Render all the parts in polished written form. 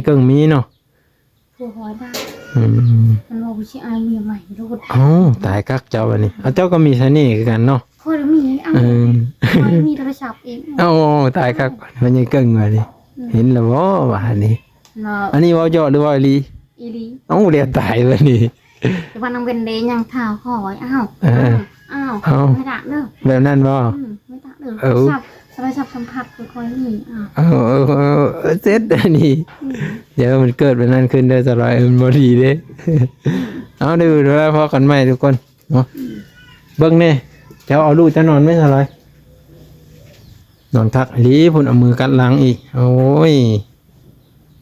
เกิ่งมีเนาะผัวหอยได้ อืม มันบอกว่าชื่ออายเมียใหม่รู้ เอ้าตายกักเจ้าอันนี้เอาเจ้าก็มีเสน่ห์คือกันเนาะ คอยมีเอา เออ คอยมีโทรศัพท์เอง เอ้าตายกักมันยังเกิ่งว่านี่เห็นแล้วบ่ว่าอันนี้ เนาะ อันนี้เว้าเจาะหรือว่าอีหลี อีลี เอ้าเรียนตายว่านี่ แต่ว่านังเป็นเดยังเท้าคอยอ้าวไม่ตักเด้อ แบบนั้นบ่ ไม่ตักเด้อโทรศัพท์สัมผัสคอยมีอ้าว เสร็จอันนี้เดี๋ยวมันเกิดแบบนั้นขึ้นได้สลายมันบ่ดีเด้เอาดูแล้วพอกันใหม่ทุกคนเนาะเบิ่งแน่เจ้าเอาลูกจะนอนไหมสลายนอนคักอีหลีพุ่นเอามือกัดหลังอีกโอ้ย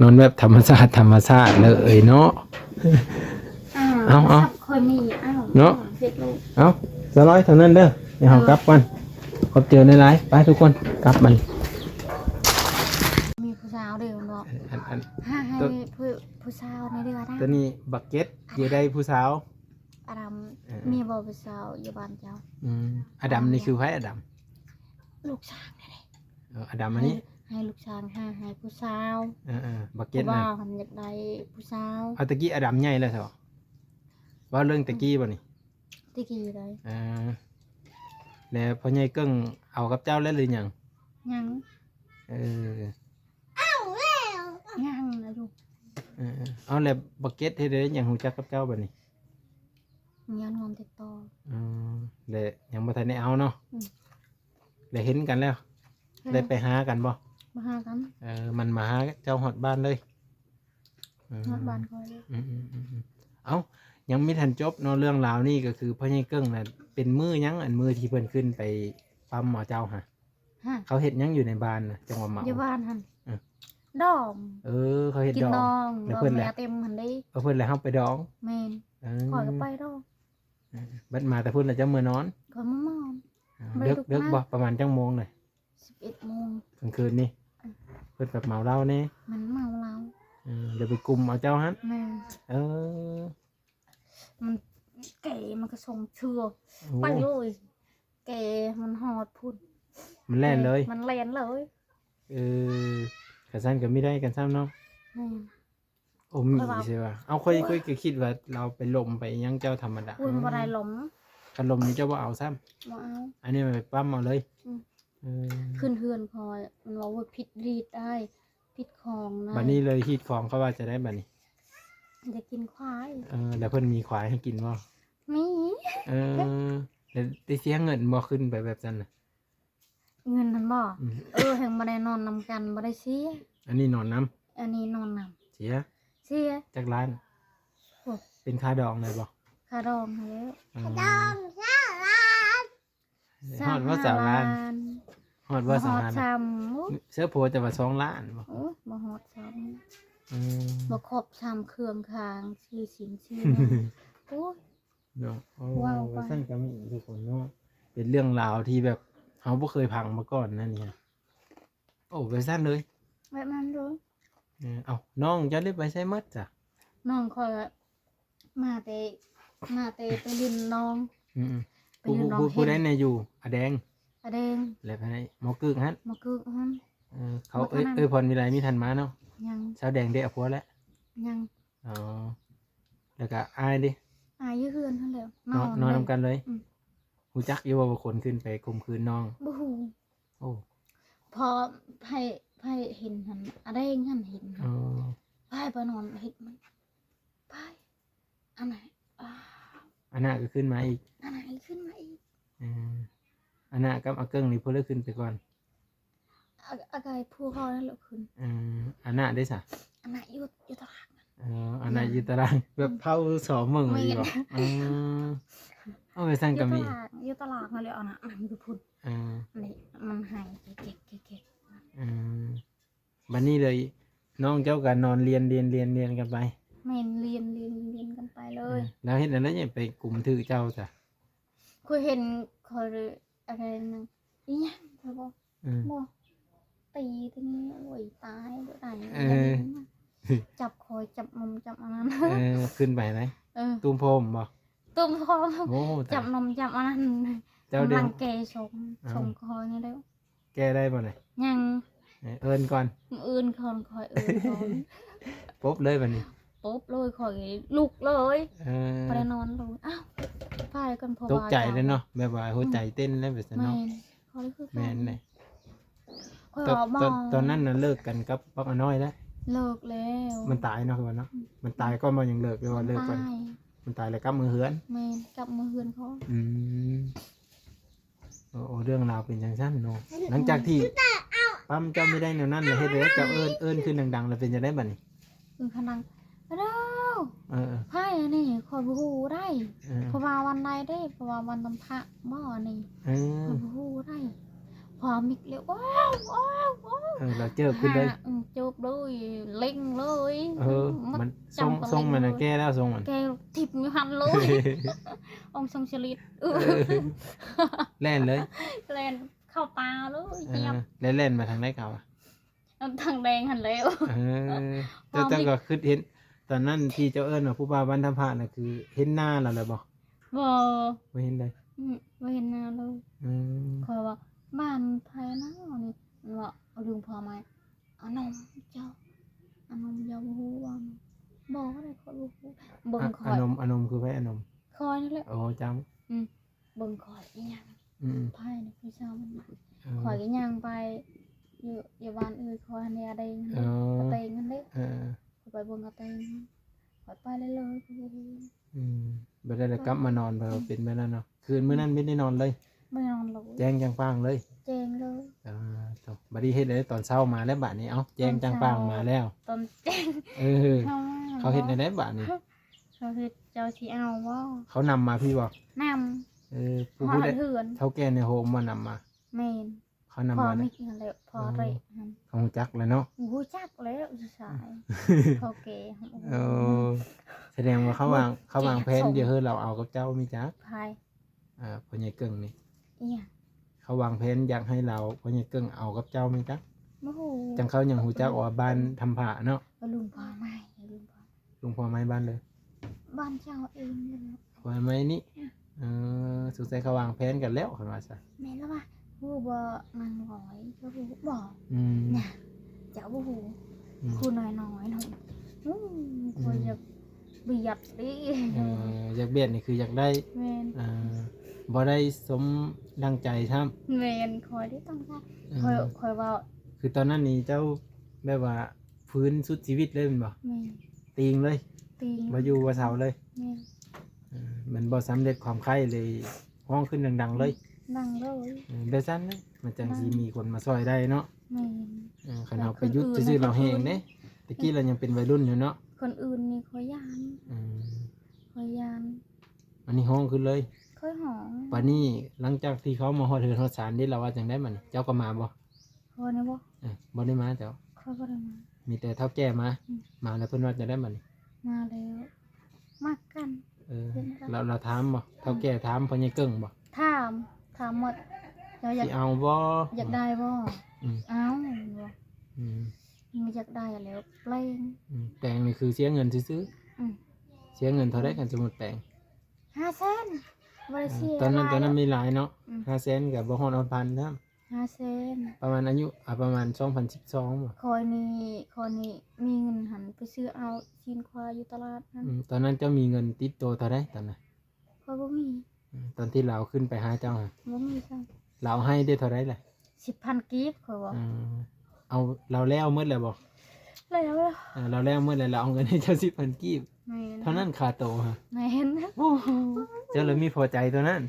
นอนแบบธรรมชาติเลยเนาะ คอยมีอ้าว เนาะ เสร็จลูก เอาสลายเท่านั้นเด้อเดี๋ยวเรากลับกันขอบเจอในไลฟ์ไปทุกคนกลับมัน มีผู้สาวเดียวเนาะ อัน ให้ผู้สาวในเดือนนะ ตัวนี้บักเก็ตอยู่ได้ผู้สาว อาดัมมีบ่ผู้สาวอยู่บ้านเจ้า อดัมนี่คือไผอดัม ลูกช้างนี่ อดัมอันนี้ ให้ลูกช้างให้ผู้สาว บักเก็ต ว่า นะ มันอยากได้ผู้สาว เอาตะกี้อดัมใหญ่แล้วใช่ป่ะว่าเรื่องตะกี้ป่ะนี่ ที่กี่เลย แล้วพ่อใหญ่เกิ้งเอากับเจ้าแล้วหรือยัง ยัง เออ ยังนะลูก เอาแล้วบักเก็ตเฮ็ดได้ยังฮู้จักกับเจ้าบ่นี่ ยังนอนติดต่อ แล้วยังบ่ทันได้เอาเนาะแล้วเห็นกันแล้วได้ไปหากันบ่ มาหากัน มันมาหาเจ้าฮอดบ้านเลย นอนบ้านคอยเลย เอ้ายังไม่ทันจบเนาะเรื่องราวนี่ก็คือพ่อใหญ่เกิ้งน่ะเป็นมือยังอันมือที่เพิ่นขึ้นไปปั๊มหมอเจ้าฮะ ฮะ เขาเฮ็ดยังอยู่ในบ้านน่ะจังหวะเมา อยู่บ้านหันดอง เขาเฮ็ด กิน ดอง ดอง แล้วเพิ่นแหละ เต็มหันได้ เพิ่นแล้วเฮาไปดอง แมน เอ คอยก็ไปดอง บัดมาแต่เพิ่นแล้วจะมื้อนอน คอยมามอน ไม่ เลิก ลุก เลิก นะ บ่ประมาณจังโมงเลย 11 โมง กลางคืนนี่เพิ่นแบบเมาเหล้าแน่ มันเมาเรา เดี๋ยวไปกุมเอาเจ้าฮั่น แม่ เออ มันแก่มันก็ส่งเชื่อ โอ้ ไปเลยแก่มันหอดพุ่น มันแล่นเลย มันแล่นเลย กันซั่นก็ไม่ได้กันซ้ำเนาะ แม่ โอ้มีใช่ป่ะเอาค่อยก็คิดว่าเราไปลมไปยังเจ้าธรรมดา อุ้ยมันบ่ได้หลม กันลมนี่เจ้าบ่เอาซ้ บ่เอา ำอันนี้มันไปปั้มเอาเลย ขึ้นเฮือนคอยมันบอกว่าพิษรีดได้พิษของนะ บัดนี้เลยฮีดของเขาว่าจะได้บัดนี้ จะกินควาย แล้วเพิ่นมีควายให้กินบ่ มี แล้วได้เสียเงินบ่ขึ้นไปแบบนั้นน่ะ เงินมันบ่แห่งบ่ได้นอนนำกันบ่ได้เสีย อันนี้นอนน้ อันนี้นอนน ำเสีย ำเสีย จากร้าน โอ้ เป็นค่าดองเลยบ่ ค่าดองแล้ว ฮอดว่า3 ล้านฮอดว่า ฮอด 3 ล้าน ซ้ เสื้อโพจะว่า2 ล้านบ่ ำโอ้ยบ่ฮอดซ้ อืม ำบ่ครบซ้ำเครื่องคางชื่อสินชื่อโอ้ย เนาะโอ้ ว้าวไป ว่าซั่นก็มีทุกคนเนาะเป็นเรื่องราวที่แบบเฮาบ่เคยพังมาก่อนนั่นนี่โอ้ไปซั่นเลย แบบนั้นเลย เอ้าน้องจะได้ไปใช้มัดจ้ะ น้องคอยมาแต่ไปลินน้อง ไป ผู้ ยืนร้อง ผู้ เพลง ผู้ได้ในอยู่อะแดง อะแดง แล้วภายในหมอกึกฮะ มากึกฮัน เขา บ่ทันนั้น พรมีไรมีทันมาเนาะ ยัง สาวแดงได้เอาผัวแล้ว ยัง อ๋อแล้วก็อายดิ อายุเฮือนเท่าแล้ว นอนนำกันเลย อืม หูจักอยู่ว่าคนขึ้นไปข่มขืนน้อง บ่ฮู้ โอ้ พอไผเห็นหันอะแดงหันเห็นหัน อ๋อ ไผไปนอนเฮ็ดมันไผอันไหนอ่า อันน่ะก็ขึ้นมาอีก อันไหนขึ้นมาอีก อันน่ะกับอาเกิ้งนี่เพิ่นเลิกขึ้นไปก่อน อะไกผู้พอนั่นแหละขึ้น อันน่ะได้สะ อันไหนอยู่ตลาด อันน่ะอยู่ตารางแบบเผาสอมึงเลยบ่เอาไปสั่งก็มี อยู่ตลาดมาเลยเอานะอันนั้นคือพุ่น อ่า อันนี้มันหายเก๊ก บัดนี้เลยน้องเจ้าก็นอนเรียนกันไป แม่นเรียนกันไปเลย แล้วเห็นอะไรเนี่ยไปกลุ่มถือเจ้าจ้ะ คุยเห็นคอยอะไรนึงอีหยังเธอบอกบ่ตีทีนี้โอ้ยตายเดี๋ยวไหนจับคอยจับนมจับอันนั้น ขึ้นไปไหนตุ้มโพมบ่ ตุ้มคอ โอ้ จับนมจับอันนั้น เจ้าเด็ กำลั ก งแกชงคอยนี่แล้ว แก้ได้บ่ไหน ยัง เอิ้นก่อน อื่นคนคอยอื่นคน ปุ๊บเลยบัดนี้ ปุ๊บเลยคอยลุกเลย เออ ไปนอนเลยอ้าวไปกันพอ ตกใจเลยเนาะแบบว่าหัวใจเต้นแล้วแบบนั้น แม่ เนาะ นคอยคือ แม่นเลย คอย ตอน บอก ตอนนั้นน่ะเลิกกันกับปักอะน้อยแล้ว เลิกแล้ว มันตายเนาะคือว่าเนาะมันตายก็มายังเลิกเลยว่าเลิกก่อน ตาย มันตายแล้วกลับมือเฮือน แม่นกลับมาเฮือนเขา อืมโอ้เรื่องราวเป็นจังซั่นเนาะหลังจากที่ปั๊มเจ้าไม่ได้แนวนั้นแล้วเฮ็ดได้เจ้าเอิ้นขึ้นดังๆแล้วเป็นจังได๋บัดนี้ คือพนังเด้อ เออ ไพ่อันนี้คอยบูฮูได้ เออ เพราะว่าวันใดได้เพราะว่าวันตำพระบ่อนี่ เอ ค อ อยบูฮูได้พอมิกเร็วว้าวว้าวว้าว เออเราเจอขึ้นเลย จบเลยเล่งเลย เออมันทรงมันน่ะแก้แล้วทรงมัน แกทิพอยู่หันเลย องค์ทรงชลิต เออแล่นเลย เล่นเข้าตาเลย เอ เงียบ อเล่นมาทางไหนเก่าอ่ะ ทางแดงหันแล้ว เออเจ้าก็คือเห็นตอนนั้นที่เจ้าเอิ้นว่าผู้บ่าววันทำพระน่ะคือเห็นหน้าเราเลยบ่ บ่ บ่เห็นเลย ไม่เห็นหน้าเลย อืม คอยว่าบ้านไทยนะนี่มันว่าเอาลืมพอไหมเอานมเจ้าเอานมเจ้าบูฮูว่าบอกอะไรคอยบูฮูเบิ่งคอ อย นมคือไผอนม คอยนี่แหละ โอ้จำ เบิ่งคอยอีหยัง อืม ไพ่นี่พี่ชาวมัน เออ คอยก็ย่างไปอยู่บ้านอื่นคอยเนี่ยอะไรเงี้ย อ๋อ กระเตงกันเด้ เออ คอยไปเบิ่งกระเตงคอยไปเลยคอยบูฮู อืมบ่ได้แล้วกลับมานอนเพราะว่าเป็นแบบนั้นเนาะคืนมื้อนั้นไม่ได้นอนเลย ไม่นอนหลับ แจ้งจังปางเลย เจงเลย จบบัดนี้เฮ็ดได้ตอนเช้ามาแล้วบัดนี้เอ้าแจ้งจังปางมาแล้ว ตอนเจง เออ เขาเฮ็ดได้บัดนี้ เขาเฮ็ดเจ้าที่เอาว่า เขานำมาพี่บ่ น เออ ำ ผู้ พอ ผู้ใด เถื่อน เฒ่าแก่ในโฮมมานำมา เมน เขานำ พอ มา ไม่ เนี่ย กินแล้วพอเระหัน เขารู้จักแล้วเนาะ หูจักแล้วสายพอเก เออแสดงว่าเขาวางแผนเดี๋ยวเฮ้ยเราเอากับเจ้ามีจัก พาย พ่อใหญ่เกิ้งนี่ อีหยัง เขาวางแผนอยากให้เราพ่อใหญ่เกิ้งเอากับเจ้ามีจัก โอ้โห จังเขายังฮู้จักว่าบ้านทำผ้าเนาะ ลุงพอไม่ลุงพอ ลุงพ่อไม้บ้านเลย บ้านเจ้าเองเลย พ่อไม้นี่สงสัยเขาวางแผนกันแล้วคั่นว่าซะ แม่แล้วว่าหูบ่นางร้อยเจ้าหูบอก อืม เนี่ยเจ้าบ่หู อืม คูน้อยหน่อยควรจะเบียดดิ อยากเบียดนี่คืออยากได้ แมน บ่ได้สมดังใจครับ แมนคอยได้ต้องได้ เอ คอย อ คอยว่า คือตอนนั้นนี่เจ้าแบบว่าฟื้นสุดชีวิตเลยแมันบ่ แมน ตีงเลย ตีง บ่อยู่บ่เสาเลย แมน มันบ่สำเร็จความใคร่เลยห้องขึ้นดังๆเลย นั่งเลย แบบนั้นนะมันจังสิมีคนมาช่วยได้เนาะ แมน คันเอาไปยุดซื่อๆเราแฮงเด้ตะกี้เรายังเป็นวัยรุ่นอยู่เนาะ คนอื่นนี่คอยยาน อืม คอยยาน อันนี้ห้องขึ้นเลย คอยหอม ป่านนี้หลังจากที่เขามาฮอดเฮือนฮอดศาลนี่เราว่าจังได้มันเจ้าก็มาบ่ คอยนะบ่ บ่ได้มาเจ้า คอยบ่ได้มา มีแต่เฒ่าแก่มามาแล้วเพิ่นว่าจะได้มัน มาแล้วมากกัน เราถามบ่เฒ่าแก่ถามพ่อใหญ่เกิ้งบ่ ถามหมดเจ้าอยาก สิเอาบ่ อยากได้บ่ อืม เอาบ่ อืม ไม่อยากได้แล้วเปล่ง แปลงนี่คือเสียเงินซื้อ อืม ๆเสียเงินเท่าไรกันสมมุติแปลง 500,000บ่ได้เสีย ตอนนั้น หลาย มีหลายเนาะ อืม 500,000กับบ่ฮอดเอาพันครับ 500,000 ประมาณอายุประมาณ2012บ่ คอยนี่มีเงินหันไปซื้อเอาชิ้นควายอยู่ตลาดนั้น ตอนนั้นเจ้ามีเงินติดตัวเท่าไรตอนนั้น คอยบ่มี ตอนที่เราขึ้นไปหาเจ้าหั่น บ่มีซัง เราให้ได้เท่าไรล่ะ 10,000กีบคอยบอก เอาเราแล้วหมดแล้วบ่ แล้ว เราแล้วหมดแล้วเราเอาเงินให้เจ้า10,000กีบ แม่น เท่านั้นค่าโตฮะ แม่น โอ้โหเจ้าเลยมีพอใจตัวนั้น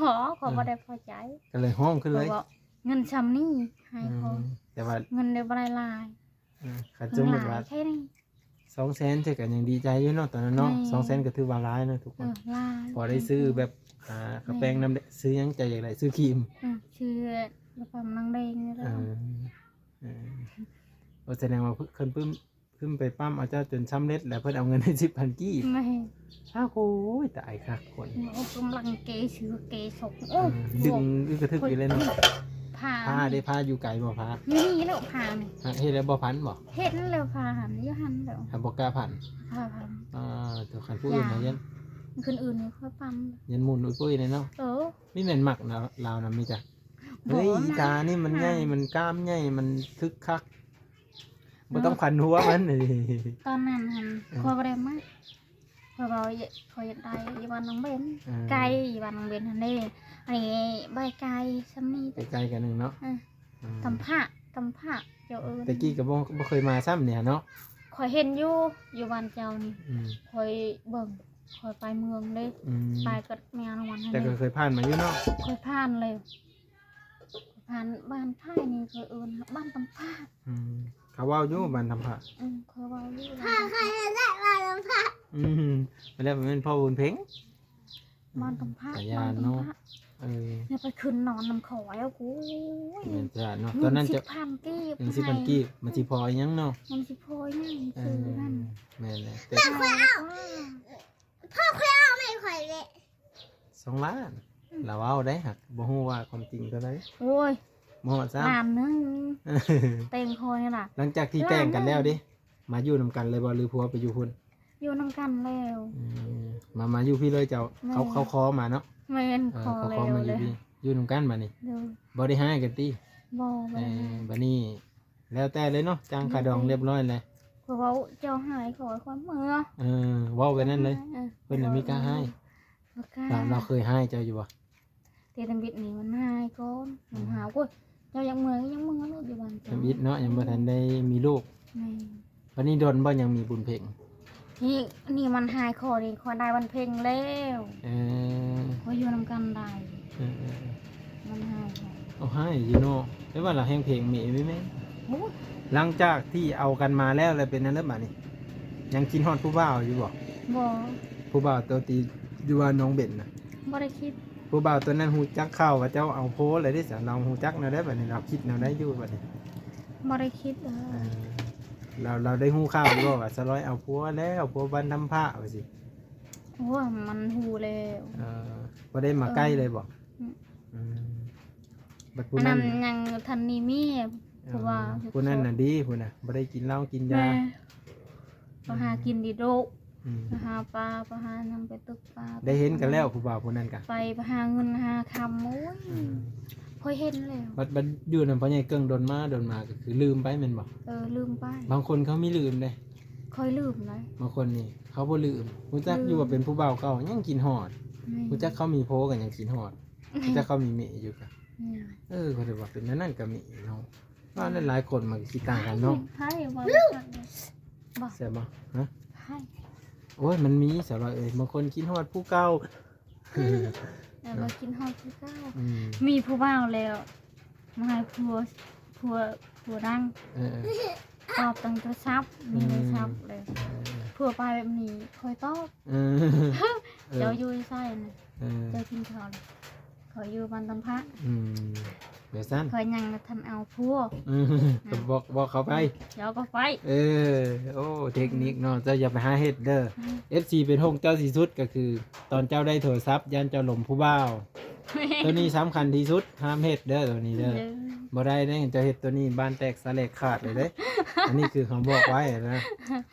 หอขอยบ่ได้พอใจ ก็เลยห้องขึ้น ข เล อย ย บอกเงินซ้ำนี่ให้เขา แต่ว่า เงินได้บ่ได้หลาย ขัด เงิ สม น ม ห ติ ลา ว่าย แค่นี้ 200,000ใช่กันยังดีใจอยู่เนาะตอนนั้นเนาะ อืม 200,000ก็ถือว่าร้ายนะทุกคน หลาย พอได้ซื้อแบบกระแปรงน้ำซื้อหยังใจอย่างไรซื้อครีม ชื่อระบำนางแดงนี่แห เอ ละ แสดงว่าเพิ่นขึ้นไปปั้มเอาเจ้าจนช้ำเร็จแล้วเพิ่นเอาเงินให้10,000กีบ ไม่ อ้าวโอ้ยตายคักคน เอากำลังเกชื่อเกศก เออดึงอึกระทึกอยู่เลยเนาะ ผ่า ผ้าได้ผ้าอยู่ไกลบ่ผ้า นี่แล้วผ่านี่ เฮ็ดแล้วบ่พันบ่ เฮ็ดแล้วผ่าหันยหันแล้ว บ่กล้าพัน ผ่าพัน ตัวคันผู้อื่นนะยัน คนอื่นนี่ค่อยปั๊ม ยันหมุนอุ้ยปุ้ยเลยเนาะ เออ มีแม่นมักนะลาวนะมีจ้ะ เฮ้ยอีกานี่มันใหญ่มันกล้ามใหญ่มันคึกคักบ่ต้องพันหัวมันนี่ ตอนนั้นหั่นคอยบ่ได้มาคอยเว้าคอยอยากได้อีวันน้องเบนไก่อีวันน้องเบนหั่นเด้อันนี้ใบไก่ซ้ำนี้ ไปไกลกันหนึงเนาะ กำผ้เจ้าเอิ้น ตะกี้ก็บ่เคยมาซ้ำเนี่ยเนาะ คอยเห็นอยู่บ้านเจ้านี่ อืม คอยเบิ่งคอยไปเมืองเด้ อืม ไปกับแมวน้องวันหั่น แต่ก็ เด้ เคยผ่านมาอยู่เนาะ คอยผ่านเลยผ่านบ้านไผ่นี่คอยเอิ้นบ้านตำผ้า อืมเขาเว้าอยู่บ้านทำผ้า คอยเว้าอยู่ ผ้าใครจะได้มาลงผ้า อืมไปแล้วมันเป็นพ่อบุญเพ็ง บ้านตำผ้า สาย บ้าย าน น เนาะ ตำผ้า เนี่ยไปขึ้นนอนน้ำขอยเอากู แม่นจ้ะเนาะตอนนั้นจะ 10,000กีบ 1,000กีบมันสิพออีหยังเนาะ มันสิโพยนั่ง เอ ซื้อ อ นั่น แม่นเลยแต่ พ่อเคยเอาไม่ค่อยเลย 2 ล้านเราเอาได้หักบ่ฮู้ว่าความจริงเท่าไหร่ โอ้ย บ่ฮอดซ้ำ ล้านหนึงเต็งคอยนี่ล่ะ หลังจากที่แต่งกันแล้วดิมาอยู่นำกันเลยบ่หรือผัวไปอยู่พุ่น อยู่นํกันแล้ว อืมมาอยู่พี่เลยเจ้าเขาขอมาเนาะ แม่นคอ เขา แล้ ขอ ว มาอ เล ยู่ ย พี่อยู่นำกันมานี่ เดี๋ยว บ่ได้ให้กันติ บ่ไป บัดนี้แล้วแต่เลยเนาะจ้างค่าดองเรียบร้อยเลย เพราะว่าเจ้าหายขอความเมื่อ เว้ากันนั่นเลยเพิ่นน่ะมีกล้าให้ บ่กล้า เราเคยให้เจ้าอยู่บ่ เตตำบิดนี่มันหายก่อนมันหากูเจ้ายังเมื่อยก็ยังเมื่อยลูกอยู่บ้านเจ้า ทำอิดเนาะยังบ่ทันได้มีลูก แม่ วันนี้ดนบ่ยังมีบุญเพ็ง นี่มันหายคอนี่คอได้วันเพ็งแล้ว เออ คอยอยู่นํกันได้ เออ มันหายแล้ว เอาให้อยู่เนาะแต่ว่าเราแห้งเพลงมีไหมแม่ โอ้ย หลังจากที่เอากันมาแล้วเลยเป็นนั้นแล้วบัดนี้ ยังกินฮอดผู้บ่าวอยู่บ่ บ่ ผู้บ่าวตัวตีอยู่ว่าน้องเบ็ดน่ะ บ่ได้คิด ผู้บ่าวตัวนั้นฮู้จักเข้าว่าเจ้าเอาโพสเลยได้สะเราฮู้จักแนวได้บัดนี้เราคิดแนวได้อยู่บัดนี้ บ่ได้คิดเล เอย อเราได้ฮู้ข่าวอยู่ว่าสะร้อยเอาผัวแล้วผัวบ้านทำผ้าว่าสิ โอ้ยมันหูแล้ว บ่ได้มาใกล้เลยบ่ อืม อืมบัดผู้ อัน นั้ นั้น น ยังทันนี่มีเพราะว่า ผู้นั้นน่ะดีผู้น่ะบ่ได้กินเหล้ากินยา แม่ไปหากินดิโด อืม ไปหาปลาไปหานำไปตึกปลา ได้เห็นกันแล้วผู้บ่าวผู้นั้นกะ ไปหาเงินหาคำโอ้ยพอยเห็นแล้ว บัดอยู่นำพ่อใหญ่เกิ้งโดนมาก็คือลืมไปแม่นบ่ ลืมไป บางคนเขามีลืมเด้ ค่อยลืมเลย บางคนนี่เขาบ่ลืมรู้จักอยู่ว่าเป็นผู้บ่าวเก่ายังกินฮอด นี่ รู้จักเขามีโพกันยังกินฮอดรู้จักเขามีเมอยู่กะ นี่ ก็ถือว่าเป็นนั่นก็มีเนาะว่านั่นหลายคนมันคิดต่างกันเนาะ ไพ่บ่บ่ ใช่บ่ฮะ ไพ่ โอ้ยมันมีสำหรับบางคนกินฮอดผู้เก่า แต่มากินฮอดคือเก้า อืม มีผู้บ่าวแล้วมาให้ผัวดัง เออ ตอบตั้งแต่ซับมีเลยซับเลยผัวไปแบบนี้คอยตอบ เออ เจ้าอยู่ใส่นะ เออ เจ้ากินข้าวเลยขอยอยู่บ้านตำพระ อืมเดี๋ยวสั้น ขอยยังทันเอาผัว ก็บอกเขาไป เดี๋ยวก็ไป เออ โอ้ เทคนิคเนาะเจ้าอย่าไปหาเฮ็ดเด้อ FC เป็นห้องเจ้าที่สุดก็คือ ตอนเจ้าได้โทรศัพท์ยันเจ้าหลมผู้บ่าวตัวนี้สำคัญที่สุดห้ามเฮ็ดเด้อตัวนี้เด้อบ่ได้เด้เจ้าเฮ็ดตัวนี้บ้านแตกสลายขาดเลยเด้อันนี้คือเขาบอกไว้นะ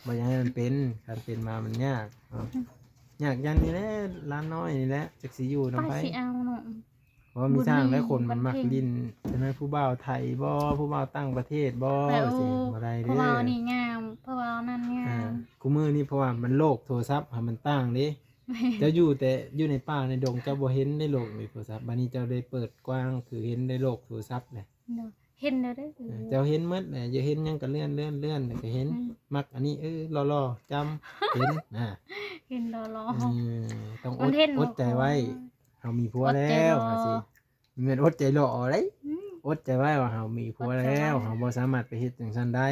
บ่อยากให้มันเป็นการเป็นมามันยากยากยันนี่แหละร้านน้อยนี่แหละจักสิอยู่ ไป นำไป สิเอาเนาะ เพราะว่ามีทางและคนมันมัก บุญมี ดินฉะนั้นผู้บ่าวไทยบ่ผู้บ่าวต่างประเทศบ่ แต่ สิบ่ได้ เพ เด้ ราะ อ ว่านี่งามเพราะว่านั่นงา อ่าม กูมือนี่เพราะว่ามันโลกโทรศัพท์อะมันต่างเด้เจ้าอยู่แต่อยู่ในป่าในดงเจ้าบ่เห็นได้โลกในโทรศัพท์บัดนี้เจ้าได้เปิดกว้างคือเห็นได้โลกโทรศัพท์แหละ เนาะเห็นแล้วได้อ เจ้าเห็นหมดแหละอย่าเห็นหยังก็เลื่อนแล้วก็เห็นมักอันนี้รอๆจำเห็นอ่า เห็นรอ ต้อง มันเห็น อดใจไว้เฮามีผัวแล้ อดใจร ว อ ว่าสิแม่นอดใจรอเด้ อืม อดใจไว้ว่าเฮามีผัวแล้ว อดใจไว้ เฮาบ่สามารถไปเฮ็ดจังซั่นได้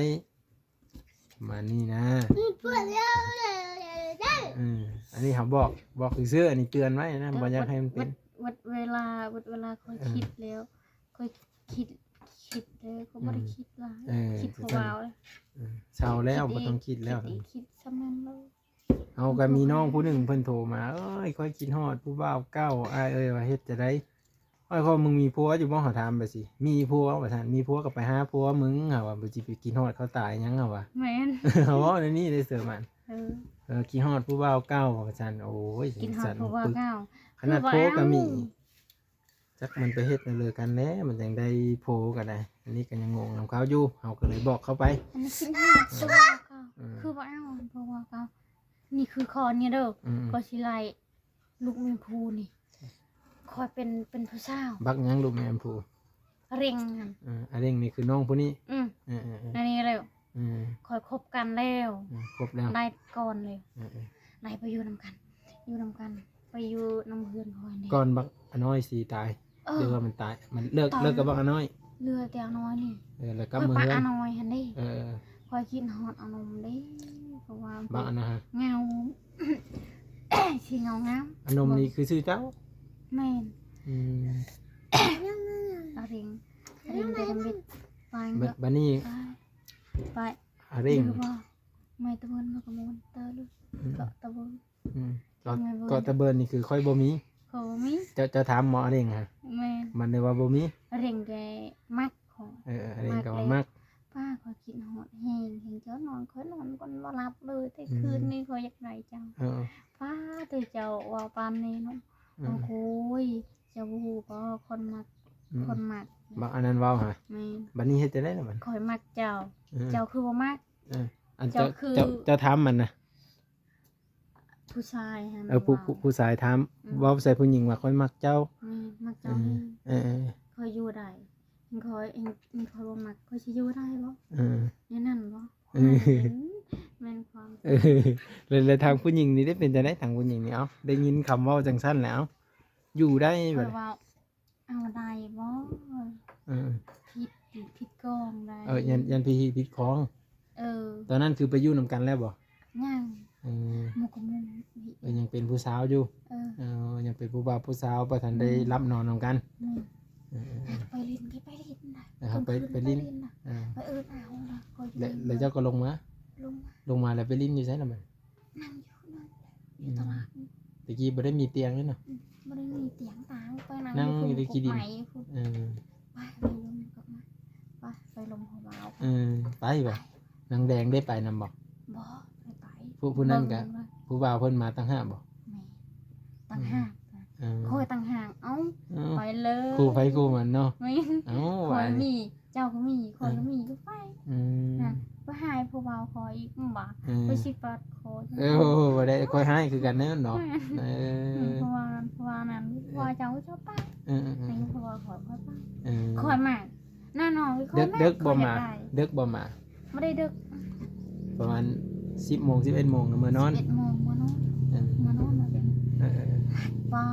มานี่นะ ปวดเยอะเลยได้ อันนี้เขาบอกซื่อๆอันนี้เตือนไว้นะบ่อยากให้มันเป็น วัดเวลาค่อยคิดแล้วค่อยคิดเลยก็ไม่ได้คิดหลายคิดเบาๆเลย เช้าแล้วบ่ต้องคิดแล้ว คิดซ้ำนั้นเลย เอาก็มีน้องผู้หนึ่งเพิ่นโทรมาเอ้ยค่อยคิดฮอดผู้บ่าวเก่าอ้ายเอ้ยว่าเฮ็ดจะได้อ้อยพอมึงมีผัวอยู่บ่เขาถามไปสิมีผัวว่าซั่นมีผัวก็ไปหาผัวมึงหาว่าบ่สิไปกินฮอดเขาตายหยังอ่ะวะ แม่น เขาเว้าในนี้ได้เสือมัน เออ คิดฮอดผู้บ่าวเก่าว่าซั่นโอ้ย กินหอ สั่ ด น เพราะว่า ปึก เก้า ขนาดโพก็มี เจ้ จักมันไปเฮ็ดนั่นเลยกันแหล้วมันจังได้โผกันได้อันนี้ก็ยังงงนำเขาอยู่เฮาก็เลยบอกเขาไป อันนี้คิดห้าตัวเขาคือว่าเอาเพราะว่าเขานี่คือคอเนี่ยเด้ออ ม ก็สิไลลูกแมีภูนี่คอยเป็นผู้สาว บักหยังลูกแม่อำพู เร่งนั่น อันนี้นี่คือน้องผู้นี้ อืม เออๆ อันนี้เร็ว ๆอืม คอยคบกันแล้ว ครบแล้ว ได้ก่อนเลย เออ ได้ไปอยู่นำกัน อยู่นำกัน ไปอยู่นำเพื่อนคอยนี่ ๆก่อนบักอันน้อยสิตาย เอ เดี๋ยว อ ว่ามันตายมันเลิกกับบักอันน้อย เรือแต่น้อยนี่ แล้ว ค ก็ อย มือ ปะ เฮือ อาน น้อยหันดิ เออ คอยกินฮอดเอานมเดิเพราะว่า บักอันนะฮะ เงา สิเงางาม อันนมนี่คือชื่อเจ้า แม่น อืม อาเร่งไปทำบิดไปเงอะ บัดนี้ ไป อาเร่ง หรือว่าไม่ตะวันมากระมวลเตอลูกเกาะตะวัน อืมก็ตะเบินนี่คือค่อยบ่มี เขามี จะถามหมออาเร่งฮะ แม่ มันเลยว่าบ่มี เร่งแกมักของ อาเร่งก็ว่ามัก ป้าคอยกินหอดแห้งเห็นเจ้านอนคอยนอนก่อนมารับเลยแต่คืนนี้คอยอยากไหนจัง เออ ป้าตัวเจ้าว่าปานนี้เนาะ อืม โอ้ยเจ้าบูก็คนมัก อืม คนมัก บักอันนั้นเว้าฮะ แม่ บัดนี้เฮ็ดจะได้ล่ะมัน คอยมักเจ้า เออ เจ้าคือว่ามัก อัน เจ้าคือ เจ้าถามมันนะ ผู้ชายฮะ ผู้ชายถามเว้าใส่ผู้หญิงว่าค่อยมักเจ้า แม่มักเจ้านี่ เออ คอยอยู่ได้คอยเองคอยบ่มักคอยสิอยู่ได้บ่ เออ แน่นั่นบ่ เออ แม่นความ เออเลยทางผู้หญิงนี่ได้เป็นจะได้ทางผู้หญิงนี่เอาได้ยินคำเว่าจังสั้นแล้ว อยู่ได้ ค แบ อบ ยว่าเอาได้บ่ เออ ผิดกองได้ ยันพี่พิดคล้อง เออ ตอนนั้นคือไปอยู่นำกันแล้วบ่ ย่าง เออ หมูกมุม ยังเป็นผู้สาวอยู่ เออ ยังเป็นผู้บ่าวผู้สาวประทันได้รับนอนนำกัน นี่ เออ ไปลินไปลินนะ นะครับไป กลางคืน ลิ้น นะ เออ ไปเอานะคอย แล้วเจ้าก็ลงมา ลงมา ลงมาแล้วไปลิ้นอยู่ใช่หรือไม่ นั่งอยู่นั่นอยู่ตลาด ตะกี้บ่ได้มีเตียงเลยเนาะ ไม่ได้มีเตียงต่างไป นั่ง อยู่ อยู่ในขี้ดิน ไหพูด เออ ไปลงกับมาไปลงหัวเบา เออไปบ่นางแดงได้ไปนำบ่ บ่ไม่ไป ผู้นั้นก็ เบิ่งเลย ผู้บ่าวเพิ่นมาตั้งห้าบ่ แม่ตั้งห่าง เออ คอยตั้งห่างเอ้า เอ้า ไปเลย คู่ไฟคู่มันเนาะ ไม่ เอ้า ค ว่า อยมีเจ้าก็มีคอยก็มีก็ไป อืม นะไปหายผู้เบาคอยอีกบ่า เออ ไปสิปัดคอย เออบ่ได้ค่อยให้คือกันเนาะเนาะเออ เพราะว่านั้นเพราะว่าเจ้าเจ้าไป เออ ในเพราะว่าคอยไป เออ คอยมากแน่นอนคอย ดึก มาก ดึกบ่ คอย มา อยได้ ดึกบ่มา ไม่ได้ดึก ประมาณ10 โมง 11 โมงก็มื้อนอน 11 โมงมานอน เออ มานอนมาเป็น เออ ป้า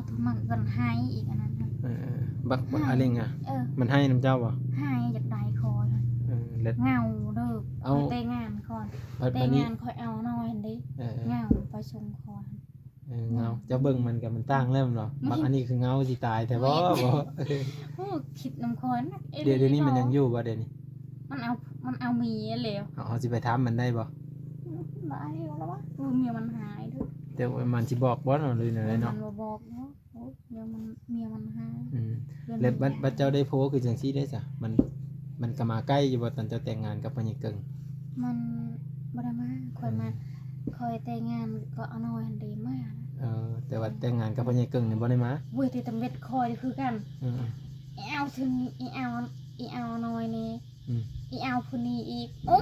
ทุกมันกันให้อีกอันนั้นค่ะ เออบักอะไรเงี้ย เออ มันให้น้ำเจ้าบ่ ให้จากใดคอย เออแล้ว เงาเด้อ เอา คอยเตะงานก่อน บัด เตะ นี้ งานคอยเอาหน่อยเห็นดิ เออ เงาไปชมคอย เงาเจ้าเบิ่งมันกับมันตั้งแล้วมันบ่บักอันนี้คือเงาสิตายแต่บ่บ่ โอ้คิดน้ำคอยนัก เดี๋ยวนี้มันยังอยู่บ่เดี๋ยวนี้ มันเอาเมียแล้ว เอาสิไปถามมันได้บ่ ได้แล้ววะเมียมันหายด้วย แต่ว่ามันสิบอกบ่เนาะหรืออะไรเนาะ มันบอกเนาะโอ้เมียมันหาย อืม เดือน แล้วบัด หน้า บัดเจ้าได้โพสต์คือจังซี่ได้จ้ะมันก็มาใกล้อยู่บ่ตอนเจ้าแต่งงานกับพญาเกิง มันบ่ได้มาคอยมาคอยแต่งงานก็เอาหน่อยหันดีมากนะ แต่ว่าแต่งงานกับพญาเกิงนี่บ่ได้มา เว้ยแต่ตำเบ็ดคอยคือกัน อืม อีเอาถึงอีเอาหน่อยนี่ อืม อีเอาผู้นี้อีกโอ้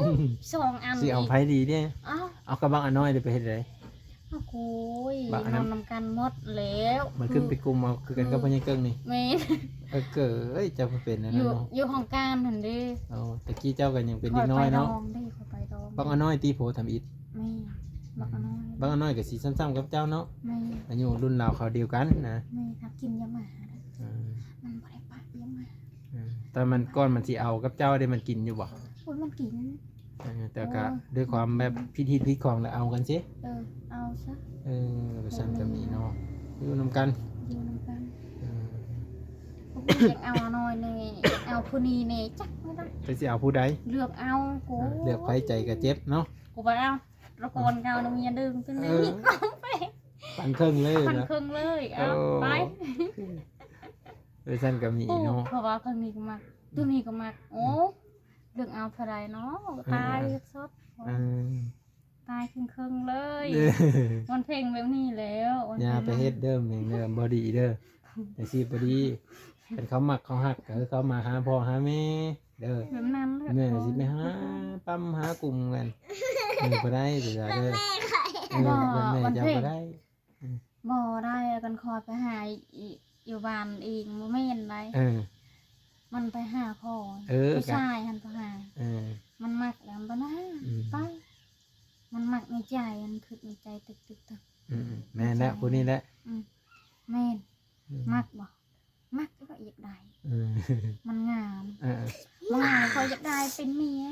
สองอัน สิเอาไผดีเด้ เอ้า เอากระบังอันน้อยเด้ไปเฮ็ดได โอ้โหย บะอัน น นั้ อน นำกันหมดแล้ว มันขึ้นไปกลุ่มเอาคือกันกับพญาเกิงนี่ แม่น เกิดเอ้ยเจ้าเป็นอัน อ นั้น ยู่ เนาะ อยู่ของการหันเดิ เอาตะกี้เจ้าก็ยังเป็นเด็กน้อยเนาะ คอยไปดองได้คอยไปดอง บังอันน้อยตีโผทำอิฐ แม่บักอันน้อย บังอันน้อยก็สิซ้ำๆกับเจ้าเนาะ แม่ อายุรุ่นราวเขาวเดียวกันนะ แม่ครับกินยาหมาเด้อ อืม มันบ่ได้ปะยาหมา ตอนมันก้อนมันสิเอากับเจ้าได้มันกินอยู่บ่ โอ้ยมันกิน แต่ก็ด้วยความแบบพิธีพิของแล้วเอากันสิ เอาซะ ประชันก็มีเนาะอยู่นำกัน อยู่นำกัน เออ พวกอยากเอาหน่อยนี่เอาผู้นี้นี่จักไม่ได้ จะสิเอาผู้ใด เลือกเอากู เลือกไผใจก็เจ็บเนาะ กูไปเอาตะโกนเอาน้ำเมียดึงขึ้นนี่เอาไป ปันเครื่องเลย พัน นะ ครึ่งเลยเอาไป ประชันก็มีเนาะ เพราะว่าคนนี้ก็มักตัวนี้ก็มักโอ้เลือกเอาเท่าไรเนาะตายสด เออ ตายครึ่งเลย มันเพลงแบบนี้แล้ว อย่าไปเฮ็ดเด้อแม่งเด้อบ่ดีเด้อ ไผ แต่สิบ่ดีเป็นเขามักเขาฮักก็คือเขามาหาพ่อหาแม่เด้อ แบบนั้นเลย แม่สิไปหาปั๊มหากลุ่มกันบ่ได้เด้อเด้อ แม่ข่อย แม่จะบ่ได้ บ่ได้กันคอยไปหาอยู่บ้านอีกบ่แม่นไร มันไปหาพ่อผู้ชายหันไปหามันมักแล้วมันนะไปมันมักในใจมันคือในใจตึกแม่แล้วผู้นี้แหละ แม่นมักบ่มักก็อยากได้มันงามมันงามคอยอยากได้เป็นเมีย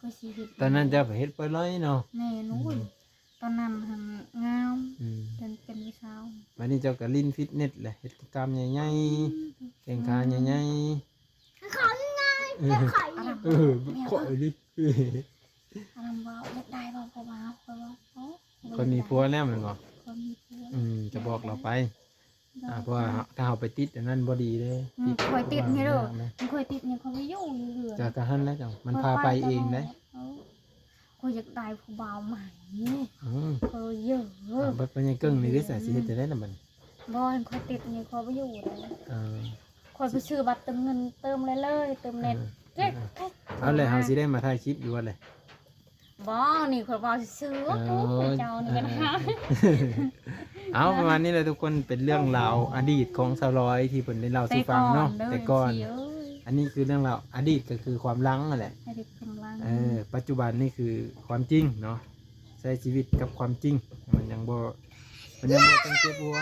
ก็ชีวิตตอนนั้นเจ้าไปเฮ็ดไปเลยเนาะ แม่นู้นตอนนั้นหันงามเป็นวิชาวันนี้เจ้าก็ลิ้นฟิตเนสแหละเฮ็ดกิจกรรมใหญ่ๆแข่งขันใหญ่ๆ ของง่ายแต่ข่อย ข่อยดิ อารมณ์ว่าอยากได้บ่พอมาคอยว่าโอ้ คนมีผัวแล้วแม่นบ่ คนมีผัว จะบอกเราไปเพราะว่าถ้าเฮาไปติดอันนั้นบ่ดีเด้ คอยติดนี่เด้อมันคอยติดนี่เขาไม่อยู่เรื่อย จะกะหันแล้วจังมันพาไปเองเด้ คอยอยากได้ผู้บ่าวใหม่คอยเยอะ บัดเป็นยังกึ่งนี่ได้สิเฮ็ดจะได้น่ะมัน บ่คอยติดนี่คอยไม่อยู่เลย คอยไปซื้อบัตรเติมเงินเติมเลยเติมเน็ตเอาเลยเฮาสิได้มาถ่ายคลิปอยู่ว่าเลย บ่นี่คอยบ่ซื้อเจ้านี่กันฮะ เอาประมาณนี้เลยทุกคนเป็นเรื่องราวอดีตของสาวร้อยที่เพิ่นได้เล่าสู่ฟังเนาะแต่ก่อนอันนี้คือเรื่องราวอดีตก็คือความลังนั่นแหละปัจจุบันนี่คือความจริงเนาะใช้ชีวิตกับความจริงมันยังบ่ต้องเจ็บหัว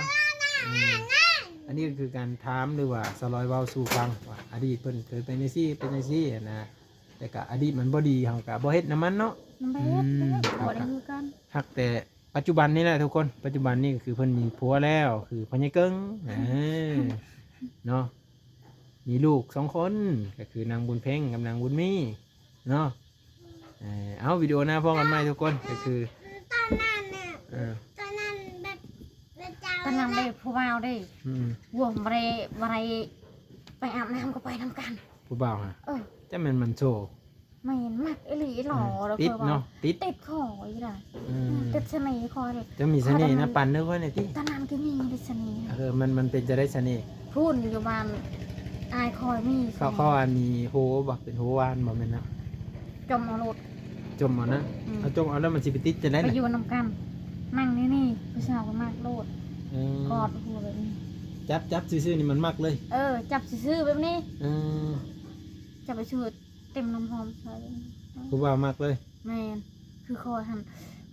อันนี้ก็คือการถามหรือว่าสาวร้อยเว้าสู่ฟังว่าอดีตเพิ่นเคยเป็นจังซี่นะแต่ก็อดีตมันบ่ดีเฮาก็บ่เฮ็ดนำมันเนาะบ่ได้คือกัน ฮักแต่ปัจจุบันนี่แหละทุกคนปัจจุบันนี่ก็คือเพิ่นมีผัวแล้วคือพญาเกิงเนาะมีลูก2คนก็คือนางบุญเพ็งกับนางบุญมีเนาะเอาวิดีโอหน้าพ้องกันใหม่ทุกคนก็คือ ตอนนั้นน่ะตอนนั้นแบบเจ้า ตอนนั้นได้ผู้บ่าวได้วัวบ่ได้ไปอาบน้ำก็ไปนำกัน ผู้บ่าวฮะจะแม่นมันโชว์ ไม่เห็นมักอีหลีหล่อแล้ว ติดเนาะติด คออีล่ะติดเสน่ห์คอเลย จะมีเสน่ห์นะปั่นนึกไว้หน่อยติ ตอนนั้นก็มีเสน่ห์ มันเป็นจะได้เสน่ห์ พูดอยู่บ้านอายคอยมี เขาอันมีโหบ่เป็นโหวานบ่แม่นนะ จมเอารถ จมเอานะเอาจมเอาแล้วมันสิไปติดจะได้ ไป น่ะ อยู่นำกันนั่งนี่ผู้สาวก็มากโลดกอดหัวแบบนี้ จับซื่อๆนี่มันมักเลย จับซื้อแบบนี้จะไปชื่อเต็มน้ำหอมใส่ ผู้บ่าวมักเลย แมนคือคอยหัน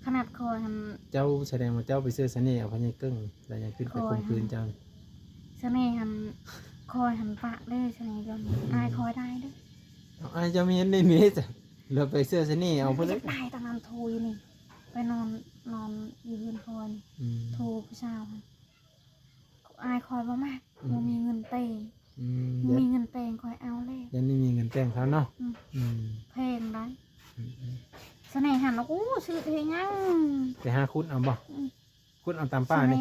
ขนาดคอยหัน เจ้าแสดงว่าเจ้าไปซื้อเสน่ห์เอาพญาเกิ้งแล้วยังขึ้นไปข่มขืนเจ้า เสน่ห์หันคอยหันปะได้เสน่ห์จนอายคอยได้ด้วย เอาเจ้ามีเห็นได้เมสเราไปซื้อเสน่ห์เอาเพื่อนเลย ได้ตอนนั้นโทรอยู่นี่ไปนอนอยู่บนคอยโทรผู้สาวอายคอยมากมันมีเงินเตงมีเงินเตงคอยเอาเลย ยังไม่มีเงินแต่งเขาเนาะ เพลงได้เสน่ห์หันแล้วอู้ชื่อเพลงยัง แต่หาคุณเอาบ่คุณเอาตามป้านี่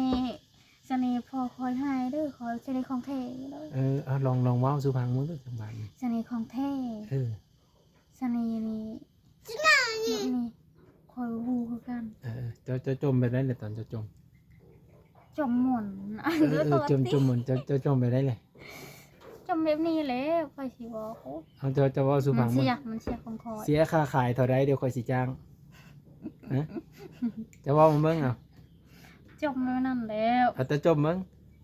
เสน่ห์พอคอยให้เด้อคอยเสน่ห์ของเท่เลย เอาลองว้าวสุพรรณมึงด้วยจังหวัด เสน่ห์ของเท่เสน่ห์นี่คอยหูคือกัน จะจมไปได้เลยตอนจะจม จมหมุนจมเหมือนจะจมไปได้เลย จมแบบนี้เลยคอยสิบอก จะว่าสุพรรณ มันเสียของคอย เสียค่าขายเท่าไรเดี๋ยวคอยสิจ้างจะว่ามึงเบิ่งเอา จมแล้วนั่นแล้ว อาจจะจมมึง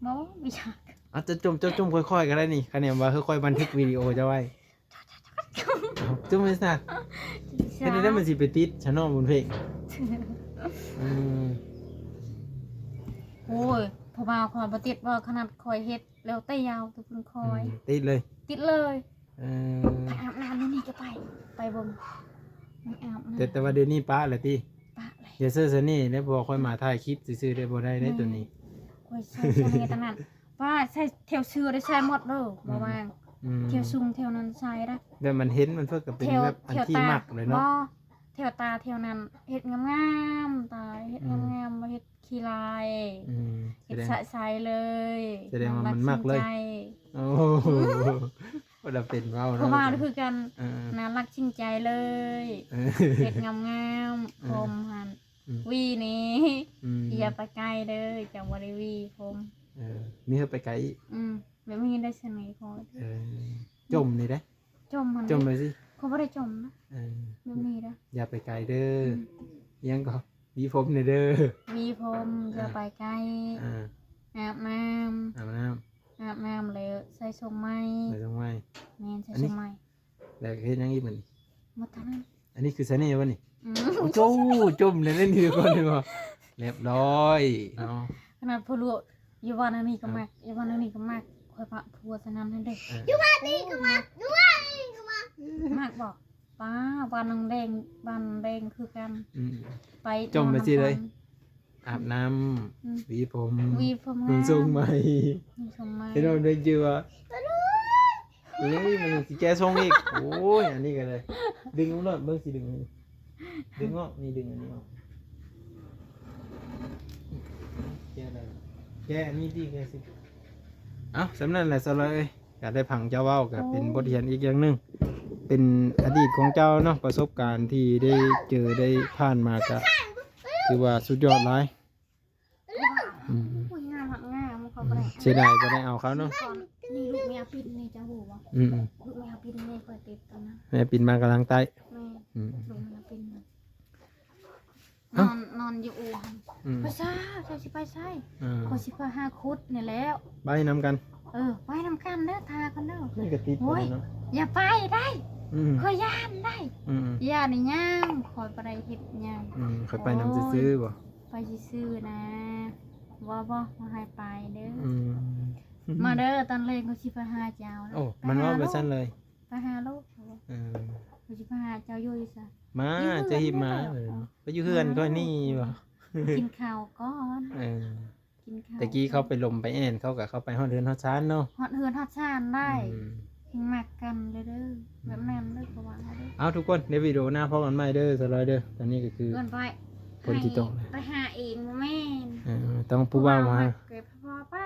บ่ไม่อยาก อาจจะจมค่อยๆก็ได้นี่คะแนนว่าค่อยๆบันทึกวิดีโอจะไว้จุ่มไม่สักแค่นี้ได้มันสิไปติดชะนอมบนเพลง โอ้ยพอมาคอยบ่ติดว่าขนาดคอยเฮ็ดแล้วแต่ยาวตัวเพิ่นคอย ติดเลย ติดเลยไปอาบน้ำนี่จะไปบ่มอาบน้ำ แต่ว่าเดี๋ยวนี้ป้าแหละติ ปะเลย อย่าซื้อซะนี่ได้บ่ค่อยมาถ่ายคลิปซื่อๆได้บ่ได้ตัวนี้ คอยใส่เสน่ห์ตอนนั้นว่าใส่แถวชื่อได้ใช้หมดเด้อบ่ว่างแถวซุงแถวนั้นใช้ได้ แบบมันเห็นมันเพิ่นก็เป็นแบบอันที่มักเลยเนาะ แถวตาแถวนั้นเฮ็ดงามๆตาเฮ็ดงามๆบ่เฮ็ดขี้ลายเฮ็ดใสๆเลยแสดงว่ามันมักเลยโอ้โหบ่ได้เป็นเว้า เพ เนาะ ราะว่าคือกันน่ารักจริงใจเลยเฮ็ดงามๆผมหั่นวีนี่อย่าไปไกลเด้อจังบ่ได้วีผม มีเฮาไปไกลอีก แบบนี้ได้สนิทคอย จมนี่ได้ จมมัน จมไปสิ เขาไม่ได้จมนะ เออ แบบนี้นะ อย่าไปไกลเด้อยังก็มีผมเด้อ มีผมจะไปใกล้ อาบน้ อาบน้ ำอาบน้ำเลยใส่ทรงไม้ ำไปตรงไม้ แมนใส่ทรงไม้ แล้วเฮ็ดยังอีกมัน หมดเท่านั้น อันนี้คือเสน่ห์วะนี่โอ้โหจมเลยนั่นนี่ทุกคนเลยบ่เรียบร้อยเนาะ ขนาดพลัวอยู่วันนี้ก็มากอยู่วันนี้ก็มากคอยพระพัวสนั่นนั่นเด็ก อยู่บ้านนี่ก็มาอยู่บ้านนี่ก็มาม ากบอกป้าบ้านนางแดงบ้านแดงคือกัน อืม ไป จมไปสิเลย นอน อาบน้ำหวีผม วีผม นุ่งทรงใหม่ มีทรงไม้ เห็นเราได้จือว่านี่มันสิแก้ทรงอีกโอ้ยอันนี้ก็เลยดึงลงเลยเบิ่งสิดึงนี่ดึงออกนี่ดึงอันนี้ออกแก้อะไรแก้อันนี้ดีแก้สิเอ้าสำนั้นแหละสลอยก็ได้พังเจ้าเว้าก็เป็นบทเรียนอีกอย่างหนึงเป็นอดีตของเจ้าเนาะประสบการณ์ที่ได้เจอได้ผ่านมาก็ถือว่าสุดยอดหลายอืม อุ้ยงามงามเขาไปไหน เสียดายบ่ได้เอาเขาเนาะ ก่อนนี่ลูกเมียปิดนี่จะหูวะ อืม ลูกเมียปิดนี่คอยติดตอนนั้น แม่ปินมากำลังใต้ แม่ อืม ลูกเมียปิดน เอ้า อนอยู่อู่หัน อืม ไปซ่าใช่สิไปใช่ อ่า ขอสิไปหาคุดเนี่ยแล้ว ใบน้ำกัน ไปนำกันเด้อทากันเด้อ นี่ก็ติดกันเนาะ อย่าไปได้ อืม คอยย่านได้ อืม ย่านนี่ย่างคอยไปได้เฮ็ดย่าง ค่อยไปน้ำซื้อๆบ่ ไปซื้อๆนะบ่มาให้ไปเด้อ อืม มาเด้อตอนแรกเขาสิไปหาเจ้านะ โอ้มันว่าไปสั้นเลย ไปหาลูกเขา เออ สิไปหาเจ้าอยู่ซะ มาจะหิบมาไปอยู่เฮือนก็นี่บ่ กินข้าวก่อน เออ กินข้าว ตะกี้เขาไปลมไปแอนเขากับเขาไปฮอดเรือนฮอดชานเนาะ ฮอดเฮือนฮอดชานได้ อืม หิงมักกันเด้อแบบนั้นเด้อก็ว่าเด้อ เอาทุกคนในวิดีโอหน้าพบกันใหม่เด้อสลอยเด้อตอนนี้ก็คือ เกินไป คนที่ตก ไปหาเองบ่แม่น ต้องผู้บ่าวมา เก็บพอไป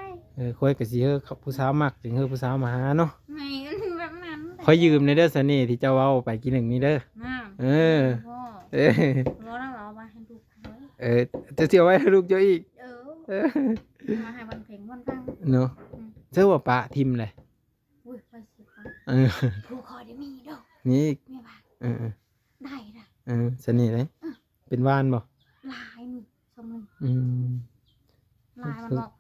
ค่อยก็สิเฮอผู้สาวมักจึงเฮอผู้สาวมาหาเนาะ แม่นแบบนั้น ค่อยยืมในเด้อเสน่ห์ที่เจ้าเว้าไปกินหนึ่งนี้เด้อ น่ะ เออ พ่อ เออ บ่ได้เอามาให้ลูกเขา จะเสียไว้ให้ลูกเจ้าอีก เออมาให้วันเพ็งวันฟัง เนาะเจ้าว่าปะทิมเลย อุ้ยไปสิไป เออ ผู้คอยได้มีเด้อ นี่ แม่ว่า เออ ได้ล่ะ เสน่ห์เลยเป็นว่านบ่ ลายนี่สมนึง อืม ลายมันบอก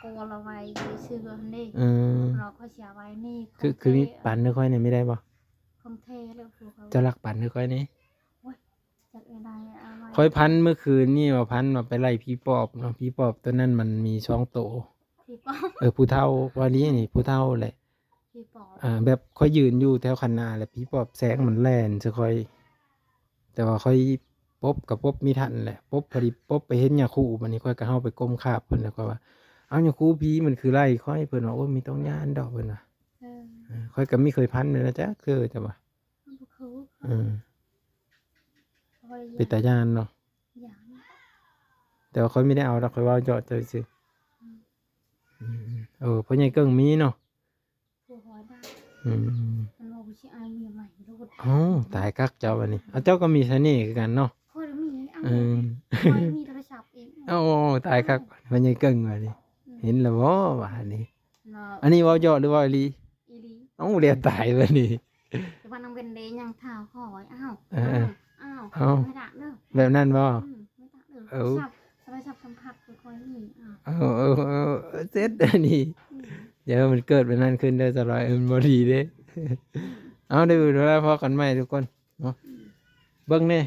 กลัวเราไว้ซื้อกันนี่ เออ เราก็เสียไว้นี่ คือมีปั่นเนื้อค่อยเนี่ยไม่ได้บ่ คงเทแล้วคือเขา เจะรักปั่นเนื้อค่อยนี่ จากอะไรเอาไว้ ค่อยพันเมื่อคืนนี่ว่าพันมาไปไล่ผีปอบเนาะผีปอบตัวนั้นมันมีช่องโต พี่ปอบ ผู้เฒ่าวันนี้นี่ผู้เฒ่าแหละ พี่ปอบ แบบค่อยยืนอยู่แถวคันนาแหละผีปอบแสงมันแล่นจะค่อย แต่ว่าค่อยปบกับปบมีทันแหละปบพอดีปบไปเห็นยาคูมันนี่ค่อยก็เฮาไปก้มคาบเพิ่นแล้วก็ว่าเอายาคูผีมันคือไล่ค่อยเพิ่นว่าโอ้ยมีต้องย่านดอกเพิ่นว่า ค่อยก็ไม่เคยพันเลยนะจ๊ะคือจะว่า มันคือ เป็นตาย่านเนาะ อย่าง แต่ว่าค่อยไม่ได้เอาดอกค่อยว่าเจาะเจอซื่อเพราะใหญ่เกิ้งมีเนาะ ผู้หอยได้ อืม มันบอกว่าชื่อไอ้เมียใหม่ลูก อ๋อตายกักเจ้าวันนี้เจ้าก็มีเสน่ห์คือกันเนาะ คอยมีเอา เออ คอยมีโทรศัพท์เอง โอ้ตายกักเพราะใหญ่เกิ้งวันนี้เห็นแล้วบ่ว่าอันนี้ เนาะ อันนี้เว้าเจาะหรือว่าอีหลี อีลี เรียนตายวันนี้ แต่วันนั้นเป็นเดย์ยังเท้าคอยอ้าว อ้าว ไม่ดักเด้อ แบบนั้นบ่ ไม่ดักเด้อสับสัมผัสคอยมีอ้าว เสร็จอันนี้เดี๋ยวมันเกิดแบบนั้นขึ้นได้สลอยมันบ่ดีเด้ เอาได้ดูแล้วพอกันใหม่ทุกคนเนาะเบิ่งแน่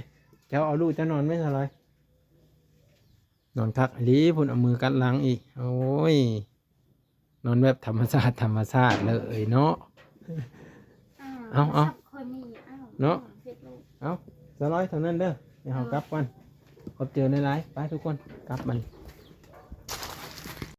เจ้าเอาลูกจะนอนไหมสลอยนอนคักอีหลีพุ่นเอามือกัดหลังอีกโอ้ยนอนแบบธรรมชาติเลยเนาะ เอา คอยมีอ้าว เนาะ เสร็จลูก เอาสลอยเท่านั้นเด้อเดี๋ยวเรากลับกันขอบเจอในไลฟ์ไปทุกคนกลับมัน